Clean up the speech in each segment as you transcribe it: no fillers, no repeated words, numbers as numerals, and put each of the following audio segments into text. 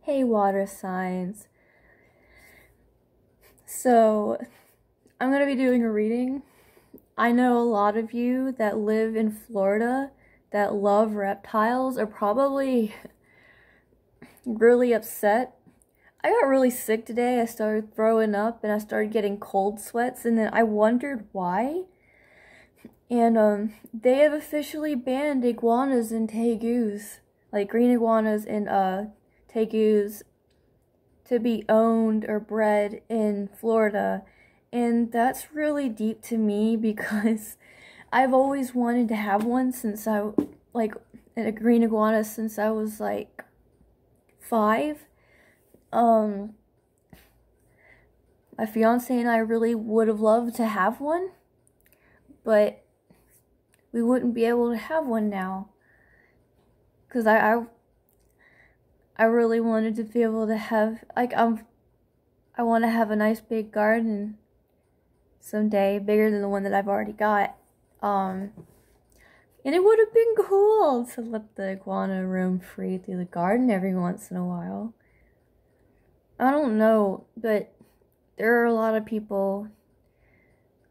Hey, water signs. So, I'm going to be doing a reading. I know a lot of you that live in Florida that love reptiles are probably really upset. I got really sick today. I started throwing up and I started getting cold sweats, and then I wondered why. And they have officially banned iguanas and tegus, like green iguanas and tegus, to be owned or bred in Florida. And that's really deep to me because I've always wanted to have one since a green iguana since I was like 5. My fiance and I really would have loved to have one, but we wouldn't be able to have one now. Because I really wanted to be able to have, I want to have a nice big garden someday, bigger than the one that I've already got. And it would have been cool to let the iguana roam free through the garden every once in a while. I don't know, but there are a lot of people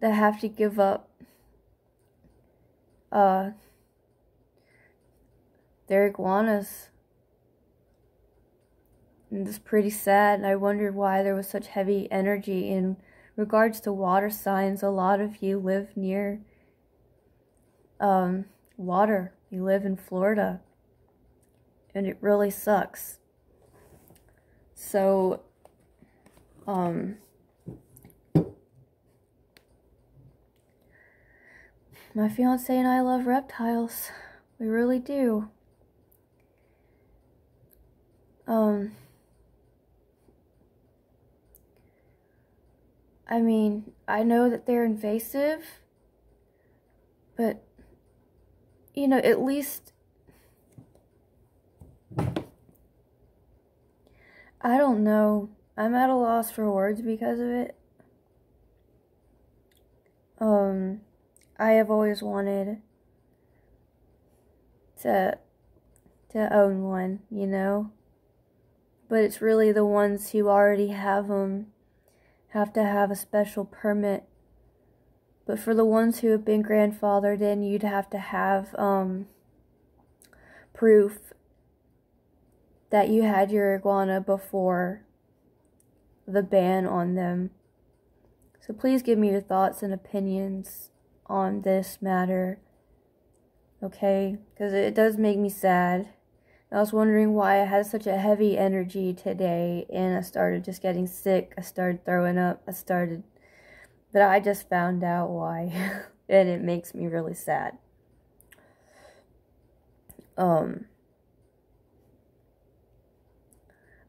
that have to give up their iguanas. And it's pretty sad. I wondered why there was such heavy energy in regards to water signs. A lot of you live near water. You live in Florida. And it really sucks. So, my fiance and I love reptiles. We really do. I mean, I know that they're invasive, but, you know, at least, I don't know. I'm at a loss for words because of it. I have always wanted to own one, you know? But it's really the ones who already have them have to have a special permit. But for the ones who have been grandfathered in, you'd have to have proof that you had your iguana before the ban on them. So please give me your thoughts and opinions on this matter, okay? Because it does make me sad. I was wondering why I had such a heavy energy today, and I started just getting sick. I started throwing up. But I just found out why, and it makes me really sad. I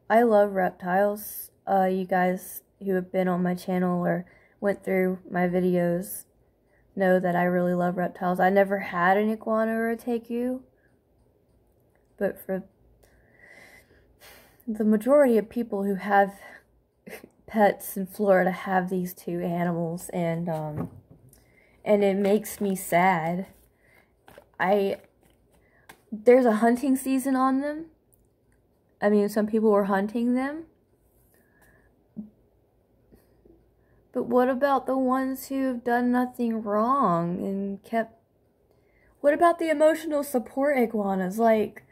love reptiles. You guys who have been on my channel or went through my videos know that I really love reptiles. I never had an iguana or a tegu, but for the majority of people who have pets in Florida have these two animals, and it makes me sad. There's a hunting season on them. I mean, some people were hunting them. But what about the ones who've done nothing wrong and kept... What about the emotional support iguanas? Like,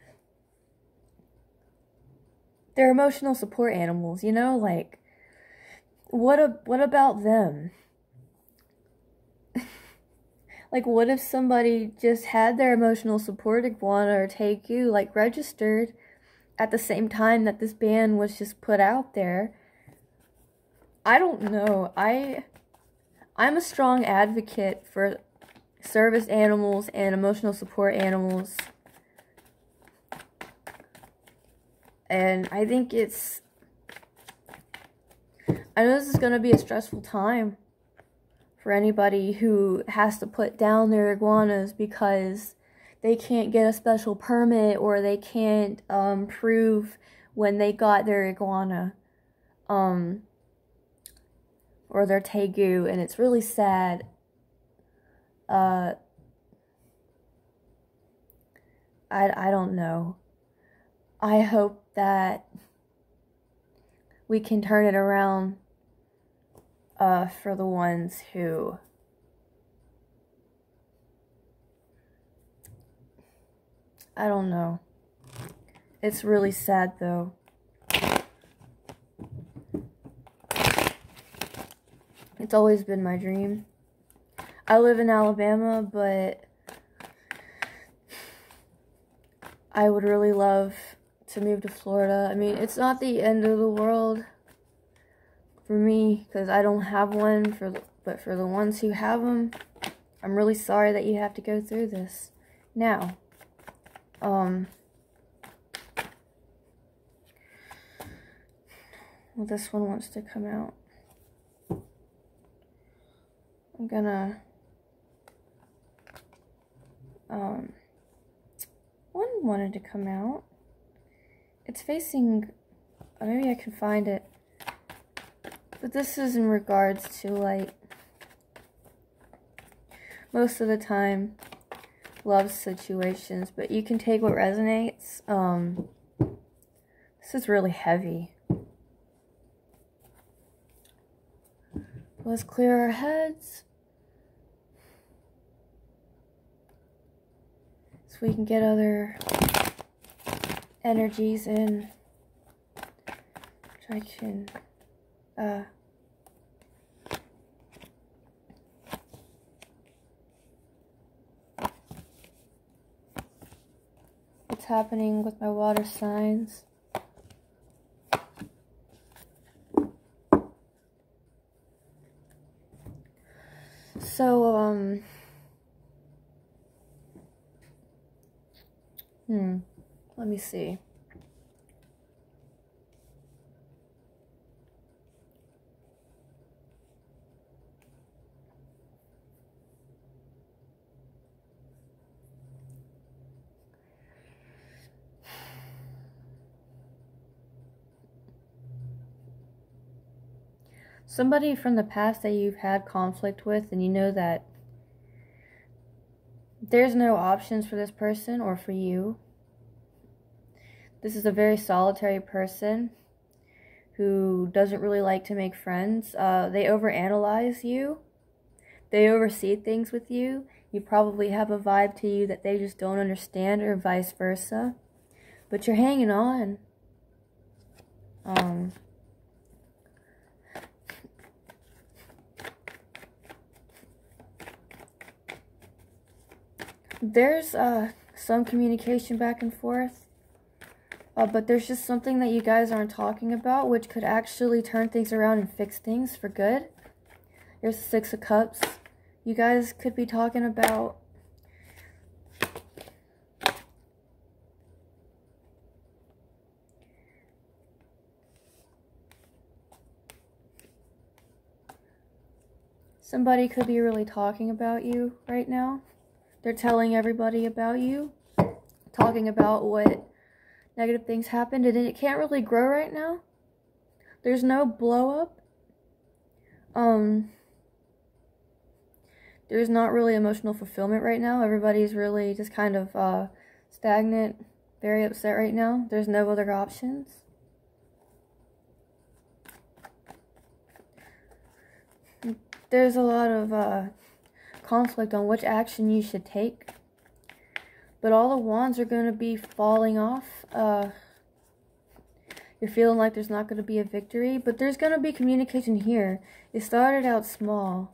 they're emotional support animals, you know? Like, what about them? Like, what if somebody just had their emotional support iguana or tegu, like, registered at the same time that this ban was just put out there? I don't know. I'm a strong advocate for service animals and emotional support animals. And I think I know this is going to be a stressful time for anybody who has to put down their iguanas because they can't get a special permit, or they can't prove when they got their iguana. Or their tegu, and it's really sad. I don't know. I hope that we can turn it around for the ones who I don't know. It's really sad though. It's always been my dream. I live in Alabama, but I would really love to move to Florida. I mean, it's not the end of the world for me, because I don't have one, but for the ones who have them, I'm really sorry that you have to go through this. Now, well, this one wants to come out. I'm gonna, one wanted to come out. It's facing, maybe I can find it. But this is in regards to, like, most of the time, love situations. But you can take what resonates. This is really heavy. Let's clear our heads, so we can get other energies in. Which I can, what's happening with my water signs. So, let me see. Somebody from the past that you've had conflict with, and you know that there's no options for this person or for you. This is a very solitary person who doesn't really like to make friends. They overanalyze you. They oversee things with you. You probably have a vibe to you that they just don't understand, or vice versa. But you're hanging on. There's some communication back and forth, but there's just something that you guys aren't talking about, which could actually turn things around and fix things for good. There's the Six of Cups. You guys could be talking about somebody could be really talking about you right now. They're telling everybody about you, talking about what negative things happened, and it can't really grow right now. There's no blow up. There's not really emotional fulfillment right now. Everybody's really just kind of stagnant, very upset right now. There's no other options. There's a lot of conflict on which action you should take, but all the wands are going to be falling off. You're feeling like there's not going to be a victory, but there's going to be communication here. It started out small.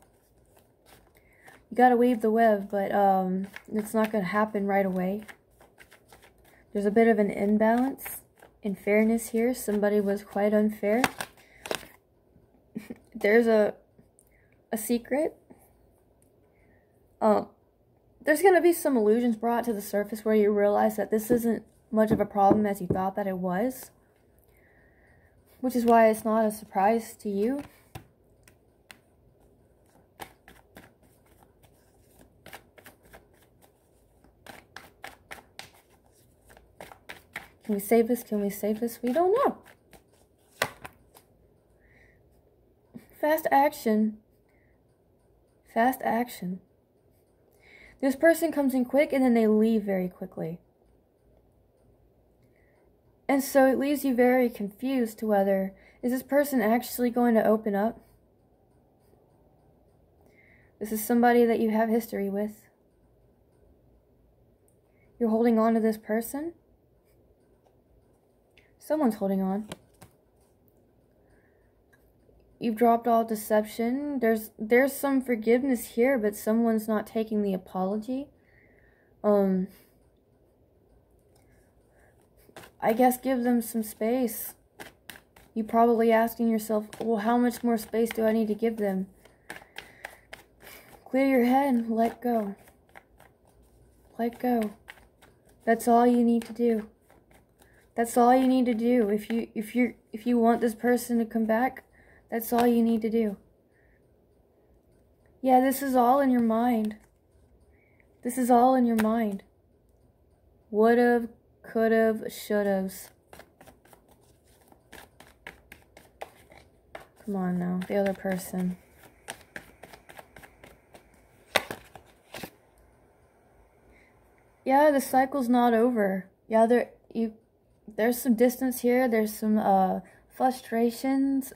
You got to weave the web, but it's not going to happen right away. There's a bit of an imbalance in fairness here. Somebody was quite unfair. There's a secret. There's going to be some illusions brought to the surface where you realize that this isn't much of a problem as you thought that it was. Which is why it's not a surprise to you. Can we save this? Can we save this? We don't know. Fast action. Fast action. This person comes in quick and then they leave very quickly. And so it leaves you very confused to whether Is this person actually going to open up? This is somebody that you have history with. You're holding on to this person? Someone's holding on. You've dropped all deception. There's some forgiveness here, but someone's not taking the apology. I guess give them some space. You're probably asking yourself, well, how much more space do I need to give them? Clear your head, let go. Let go. That's all you need to do. That's all you need to do. If you want this person to come back, that's all you need to do. Yeah, this is all in your mind. This is all in your mind. Would've, could've, should've. Come on now, the other person. Yeah, the cycle's not over. Yeah, there's some distance here. There's some frustrations.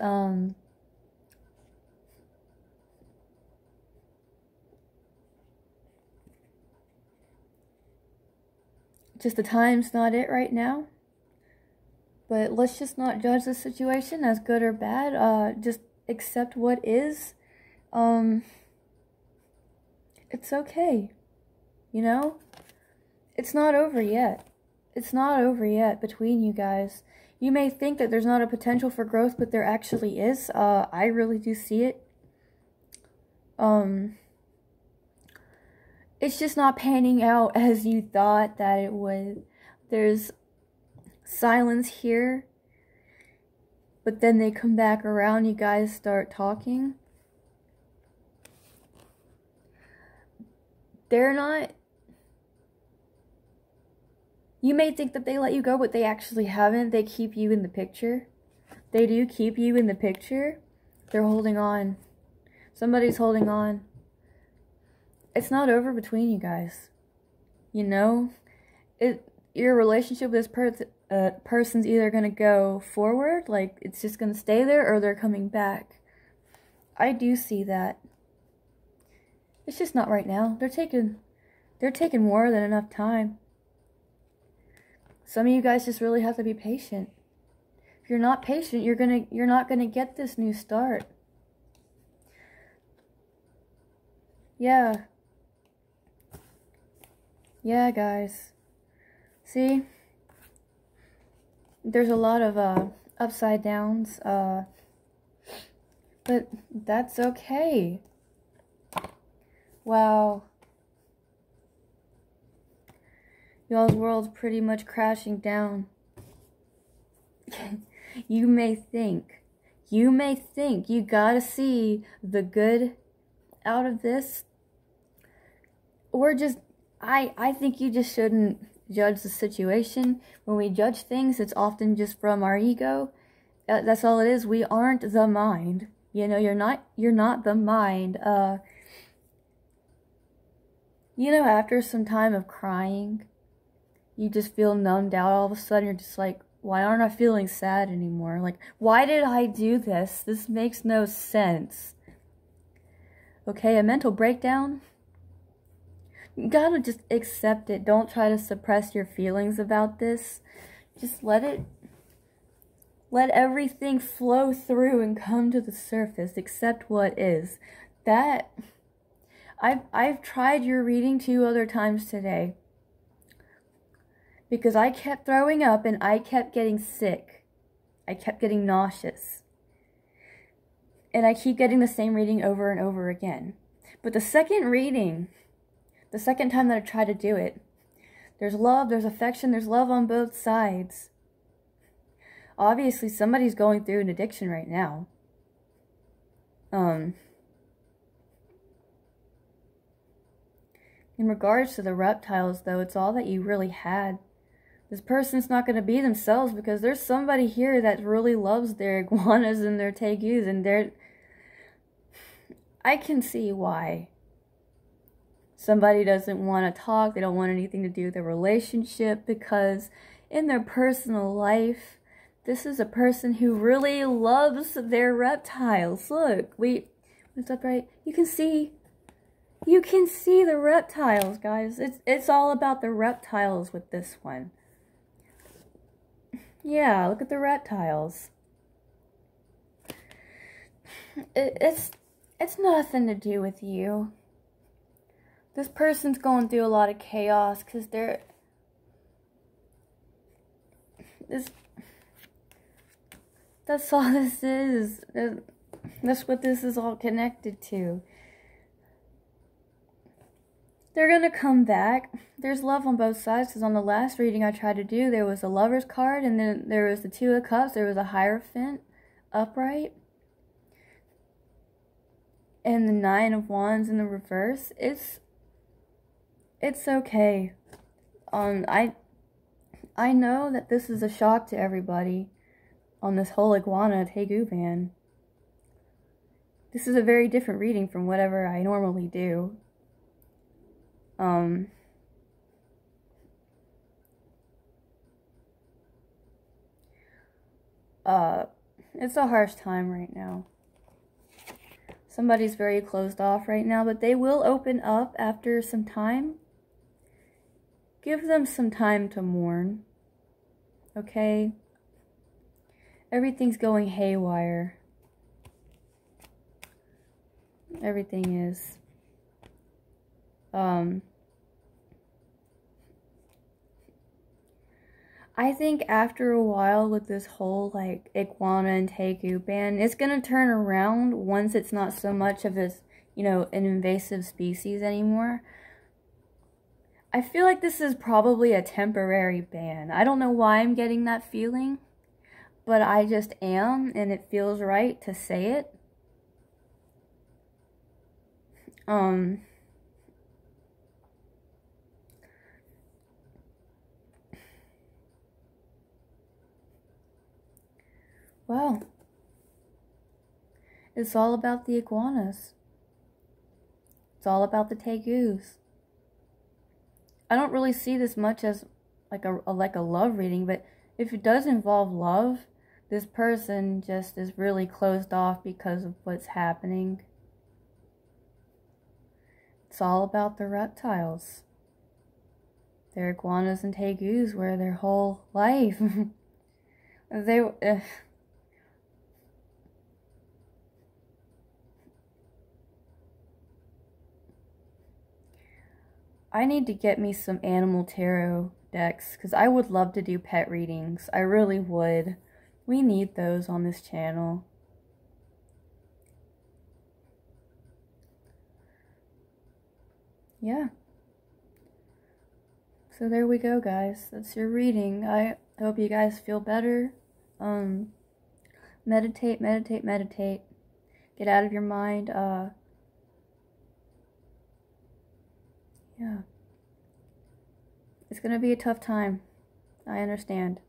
Just the time's not it right now. But let's just not judge the situation as good or bad. Just accept what is. It's okay. You know? It's not over yet. It's not over yet between you guys. You may think that there's not a potential for growth, but there actually is. I really do see it. It's just not panning out as you thought that it would. There's silence here, but then they come back around. You guys start talking. They're not. You may think that they let you go, but they actually haven't. They keep you in the picture. They do keep you in the picture. They're holding on. Somebody's holding on. It's not over between you guys. You know? Your relationship with this person's either going to go forward, like it's just going to stay there, or they're coming back. I do see that. It's just not right now. They're taking more than enough time. Some of you guys just really have to be patient. If you're not patient, you're not gonna get this new start. Yeah. Yeah, guys. See? There's a lot of upside downs, but that's okay. Wow. Y'all's world's pretty much crashing down. You may think you gotta see the good out of this. Or just, I think you just shouldn't judge the situation. When we judge things, it's often just from our ego. That's all it is. We aren't the mind. You know, you're not the mind. You know, after some time of crying, you just feel numbed out. All of a sudden, you're just like, why aren't I feeling sad anymore? Like, why did I do this? This makes no sense. Okay, a mental breakdown. You gotta just accept it. Don't try to suppress your feelings about this. Just let everything flow through and come to the surface. Accept what is. That, I've tried your reading 2 other times today. Because I kept throwing up and I kept getting sick. I kept getting nauseous. And I keep getting the same reading over and over again. But the second reading, the second time that I tried to do it, there's love, there's affection, there's love on both sides. Obviously, somebody's going through an addiction right now. In regards to the reptiles, though, it's all that you really had. This person's not going to be themselves because there's somebody here that really loves their iguanas and their tegus, and I can see why. Somebody doesn't want to talk, they don't want anything to do with their relationship, because in their personal life, This is a person who really loves their reptiles. Look, it's upright. You can see the reptiles, guys. It's all about the reptiles with this one. Yeah, look at the reptiles. It's nothing to do with you. This person's going through a lot of chaos because that's all this is. That's what this is all connected to. They're gonna come back. There's love on both sides, because on the last reading I tried to do, there was a Lover's card, and then there was the Two of Cups, there was a Hierophant upright, and the Nine of Wands in the reverse. It's okay. I know that this is a shock to everybody on this whole Iguana Tegus ban. This is a very different reading from whatever I normally do. It's a harsh time right now. Somebody's very closed off right now, but they will open up after some time. Give them some time to mourn. Okay? Everything's going haywire. Everything is. I think after a while with this whole like Iguana and Tegus ban, it's gonna turn around once it's not so much of an invasive species anymore. I feel like this is probably a temporary ban. I don't know why I'm getting that feeling, but I just am, and it feels right to say it. Well, it's all about the iguanas. It's all about the Tegus. I don't really see this much as like a love reading, but if it does involve love, this person just is really closed off because of what's happening. It's all about the reptiles. Their iguanas and Tegus were their whole life. I need to get me some animal tarot decks, because I would love to do pet readings. I really would. We need those on this channel. Yeah. So there we go, guys. That's your reading. I hope you guys feel better. Meditate, meditate, meditate. Get out of your mind. Yeah. It's gonna be a tough time. I understand.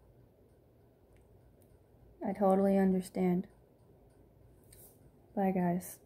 I totally understand. Bye, guys.